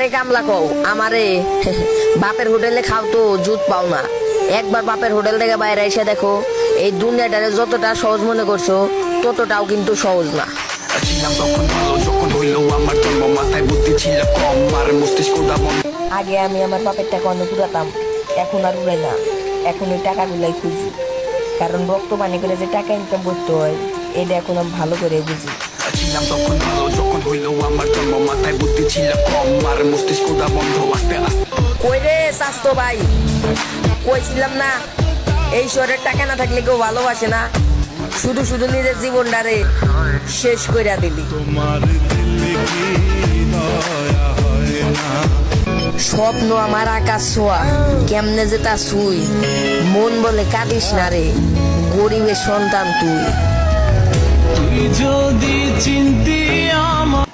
কারে কামলা কও আমারে? বাপের হোটেলে খাও তো জুত পাও না। একবার বাপের হোটেল থেকে বাইরে এসে দেখো এই দুনিয়াটারে যতটা সহজ মনে করছো ততটাও কিন্তু সহজ না। ছিলাম তখন ভালো, যখন হইলো আমার জন্ম, মাথায় বুদ্ধি ছিল কম, আর মস্তিষ্কটা বন্ধ। আগে আমি আমার বাপের টাকা অনেক উড়াতাম, এখন আর উড়াই না। এখন ওই টাকাগুলাই খুঁজি, কারণ বর্তমানে করে যে টাকা ইনকাম করতে হয় এটা এখন আমি ভালো করে বুঝি। ছিলাম তখন ভালো, যখন হইলো আমার জন্ম, মাথায় বুদ্ধি ছিল কম, আর মস্তিষ্কটা বন্ধ। আস্তে আস্তে কই রে স্বাস্থ্য ভাই, কইছিলাম না এই শহরের টাকা না থাকলে কেউ ভালোবাসে না, শুধু শুধু নিজের জীবনটারে শেষ কইরা দিলি। স্বপ্ন আমার আকাশ ছোঁয়া, কেমনে যে তা ছুই, মন বলে কাঁদিস না রে, গরিবের সন্তান তুই। যদি চিনতি আমার